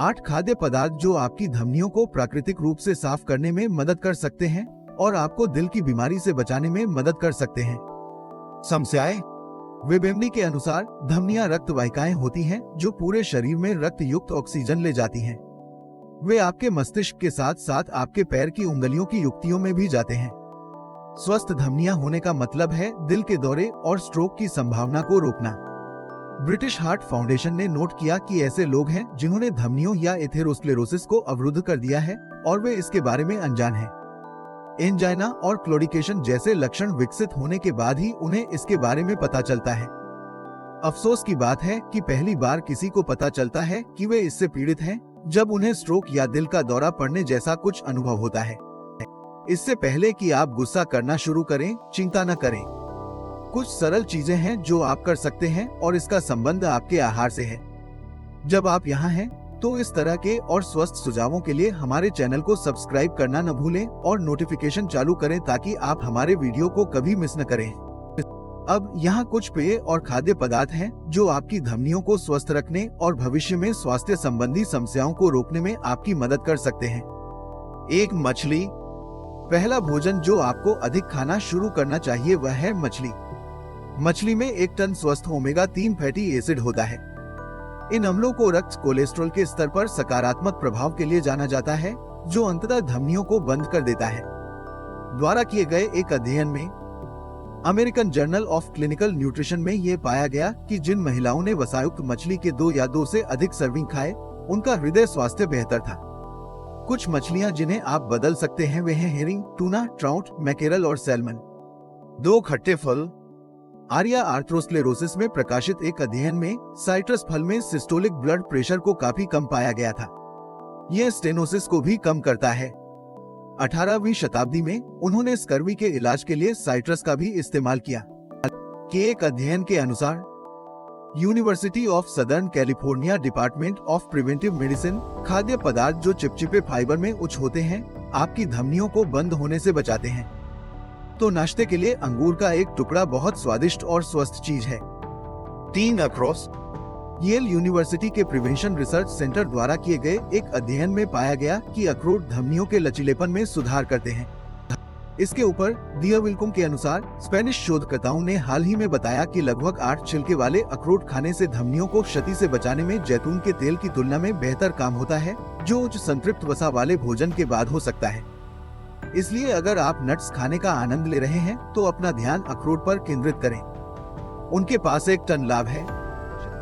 8 खाद्य पदार्थ जो आपकी धमनियों को प्राकृतिक रूप से साफ करने में मदद कर सकते हैं और आपको दिल की बीमारी से बचाने में मदद कर सकते हैं। समस्याएं। वेबेमनी के अनुसार धमनियां रक्त वाहिकाएं होती हैं जो पूरे शरीर में रक्त युक्त ऑक्सीजन ले जाती हैं। वे आपके मस्तिष्क के साथ साथ आपके पैर की उंगलियों की युक्तियों में भी जाते हैं। स्वस्थ धमनियां होने का मतलब है दिल के दौरे और स्ट्रोक की संभावना को रोकना। ब्रिटिश हार्ट फाउंडेशन ने नोट किया कि ऐसे लोग हैं जिन्होंने धमनियों या एथेरोस्क्लेरोसिस को अवरुद्ध कर दिया है और वे इसके बारे में अनजान हैं। एंजाइना और क्लोडिकेशन जैसे लक्षण विकसित होने के बाद ही उन्हें इसके बारे में पता चलता है। अफसोस की बात है कि पहली बार किसी को पता चलता है कि वे इससे पीड़ित हैं जब उन्हें स्ट्रोक या दिल का दौरा पड़ने जैसा कुछ अनुभव होता है। इससे पहले कि आप गुस्सा करना शुरू करें, चिंता न करें। कुछ सरल चीजें हैं जो आप कर सकते हैं और इसका संबंध आपके आहार से है। जब आप यहाँ हैं तो इस तरह के और स्वस्थ सुझावों के लिए हमारे चैनल को सब्सक्राइब करना न भूलें और नोटिफिकेशन चालू करें ताकि आप हमारे वीडियो को कभी मिस न करें। अब यहाँ कुछ पेय और खाद्य पदार्थ हैं जो आपकी धमनियों को स्वस्थ रखने और भविष्य में स्वास्थ्य संबंधी समस्याओं को रोकने में आपकी मदद कर सकते हैं। 1. मछली। पहला भोजन जो आपको अधिक खाना शुरू करना चाहिए वह है मछली। मछली में 1 टन स्वस्थ ओमेगा 3 फैटी एसिड होता है। इन अम्लों को रक्त कोलेस्ट्रॉल के स्तर पर सकारात्मक प्रभाव के लिए जाना जाता है जो अंततः धमनियों को बंद कर देता है। द्वारा किए गए एक अध्ययन में American journal of clinical nutrition में यह पाया गया कि जिन महिलाओं ने वसायुक्त मछली के 2 या 2 से अधिक सर्विंग खाए उनका हृदय स्वास्थ्य बेहतर था। कुछ मछलियां जिन्हें आप बदल सकते हैं वे हैं हेरिंग, टूना, ट्राउट, मैकेरल और सैल्मन। 2. खट्टे फल। आर्या आर्थ्रोस्क्लेरोसिस में प्रकाशित एक अध्ययन में साइट्रस फल में सिस्टोलिक ब्लड प्रेशर को काफी कम पाया गया था। यह स्टेनोसिस को भी कम करता है। 18वीं शताब्दी में उन्होंने स्कर्वी के इलाज के लिए साइट्रस का भी इस्तेमाल किया। के एक अध्ययन के अनुसार university of southern California department of preventive medicine खाद्य पदार्थ जो चिपचिपे फाइबर में उच्च होते हैं आपकी धमनियों को बंद होने से बचाते हैं। तो नाश्ते के लिए अंगूर का एक टुकड़ा बहुत स्वादिष्ट और स्वस्थ चीज है। 3. अखरोट। येल यूनिवर्सिटी के प्रिवेंशन रिसर्च सेंटर द्वारा किए गए एक अध्ययन में पाया गया कि अखरोट धमनियों के लचीलेपन में सुधार करते हैं। इसके ऊपर दिया विल्कुम के अनुसार स्पेनिश शोधकर्ताओं ने हाल ही में बताया कि लगभग 8 छिलके वाले अखरोट खाने से धमनियों को क्षति से बचाने में जैतून के तेल की तुलना में बेहतर काम होता है जो उच्च संतृप्त वसा वाले भोजन के बाद हो सकता है। इसलिए अगर आप नट्स खाने का आनंद ले रहे हैं तो अपना ध्यान अखरोट पर केंद्रित करें। उनके पास 1 टन लाभ है।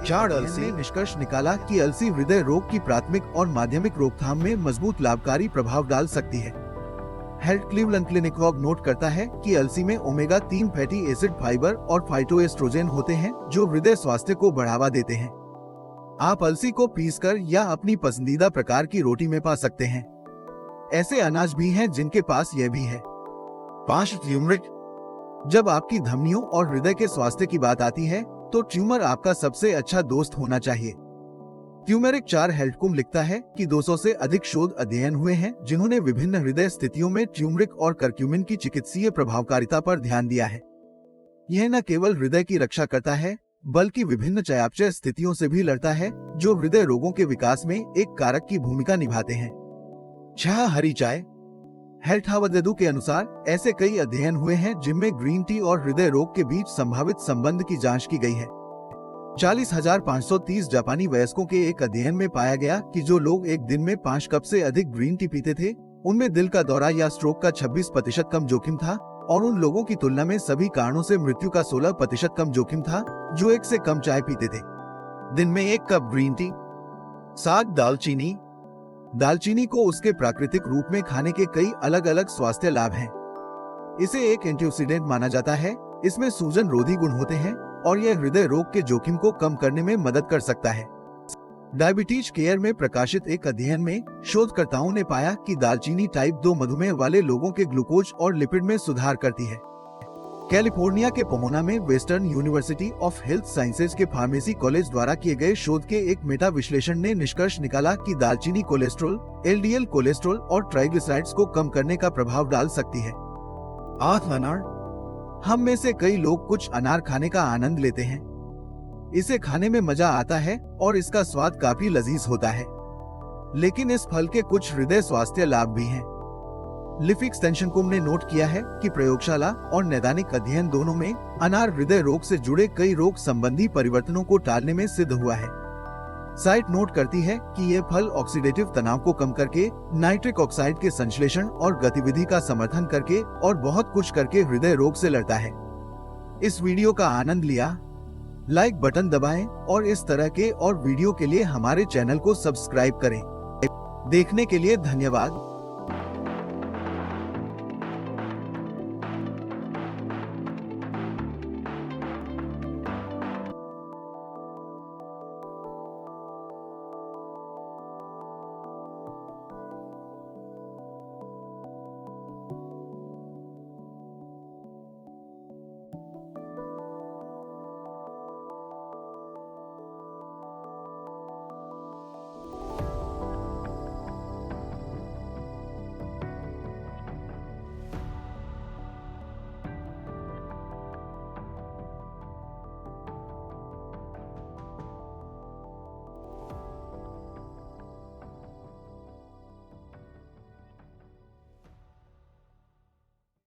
4. अलसी ने निष्कर्ष निकाला कि अलसी हृदय रोग की प्राथमिक और माध्यमिक रोकथाम में मजबूत लाभकारी प्रभाव डाल सकती है। हेल्थ क्लीवलैंड क्लिनिक नोट करता है कि अलसी में ओमेगा 3 फैटी एसिड फाइबर और फाइटोएस्ट्रोजेन होते हैं जो हृदय स्वास्थ्य को बढ़ावा देते हैं। आप अलसी को पीसकर या अपनी पसंदीदा प्रकार की रोटी में पा सकते हैं। ऐसे अनाज भी हैं जिनके पास यह भी है। 5. ट्यूमरिक। जब आपकी धमनियों और हृदय के स्वास्थ्य की बात आती है तो ट्यूमर आपका सबसे अच्छा दोस्त होना चाहिए। ट्यूमेरिक 4 हेल्थकुम लिखता है कि 200 से अधिक शोध अध्ययन हुए हैं जिन्होंने विभिन्न हृदय स्थितियों में ट्यूमरिक और करक्यूमिन की चिकित्सीय प्रभावकारिता पर ध्यान दिया है। यह न केवल हृदय की रक्षा करता है बल्कि विभिन्न चयापचय स्थितियों से भी लड़ता है जो हृदय रोगों के विकास में एक कारक की भूमिका निभाते हैं। 6. हरी चाय। हेल्थ हवादेदू के अनुसार ऐसे कई अध्ययन हुए हैं जिनमें ग्रीन टी और हृदय रोग के बीच संभावित संबंध की जांच की गई है। 40,530 जापानी वयस्कों के एक अध्ययन में पाया गया कि जो लोग एक दिन में 5 कप से अधिक ग्रीन टी पीते थे उनमें दिल का दौरा या स्ट्रोक का 26% कम जोखिम था और उन लोगों की तुलना में सभी कारणों से मृत्यु का 16% कम जोखिम था जो 1 से कम चाय पीते थे। दिन में 1 कप ग्रीन टी। 7. दालचीनी। दालचीनी को उसके प्राकृतिक रूप में खाने के कई अलग अलग स्वास्थ्य लाभ हैं। इसे एक एंटीऑक्सीडेंट माना जाता है। इसमें सूजन रोधी गुण होते हैं और यह हृदय रोग के जोखिम को कम करने में मदद कर सकता है। डायबिटीज केयर में प्रकाशित एक अध्ययन में शोधकर्ताओं ने पाया कि दालचीनी टाइप 2 मधुमेह वाले लोगों के ग्लूकोज और लिपिड में सुधार करती है। कैलिफोर्निया के पोमोना में western university of health sciences के फार्मेसी कॉलेज द्वारा किए गए शोध के एक मेटा विश्लेषण ने निष्कर्ष निकाला कि दालचीनी कोलेस्ट्रॉल, एलडीएल कोलेस्ट्रॉल और ट्राइग्लिसराइड्स को कम करने का प्रभाव डाल सकती है। 8. अनार। हम में से कई लोग कुछ अनार खाने का आनंद लेते हैं। इसे खाने में मजा आता है और इसका स्वाद काफी लजीज होता है। लेकिन इस फल के कुछ हृदय स्वास्थ्य लाभ भी हैं। लीफ एक्सटेंशन कुम ने नोट किया है कि प्रयोगशाला और नैदानिक अध्ययन दोनों में अनार हृदय रोग से जुड़े कई रोग संबंधी परिवर्तनों को टालने में सिद्ध हुआ है। साइट नोट करती है कि यह फल ऑक्सीडेटिव तनाव को कम करके, नाइट्रिक ऑक्साइड के संश्लेषण और गतिविधि का समर्थन करके और बहुत कुछ करके हृदय रोग से लड़ता है। इस वीडियो का आनंद लिया? लाइक बटन दबाएं और इस तरह के और वीडियो के लिए हमारे चैनल को सब्सक्राइब करें। देखने के लिए धन्यवाद।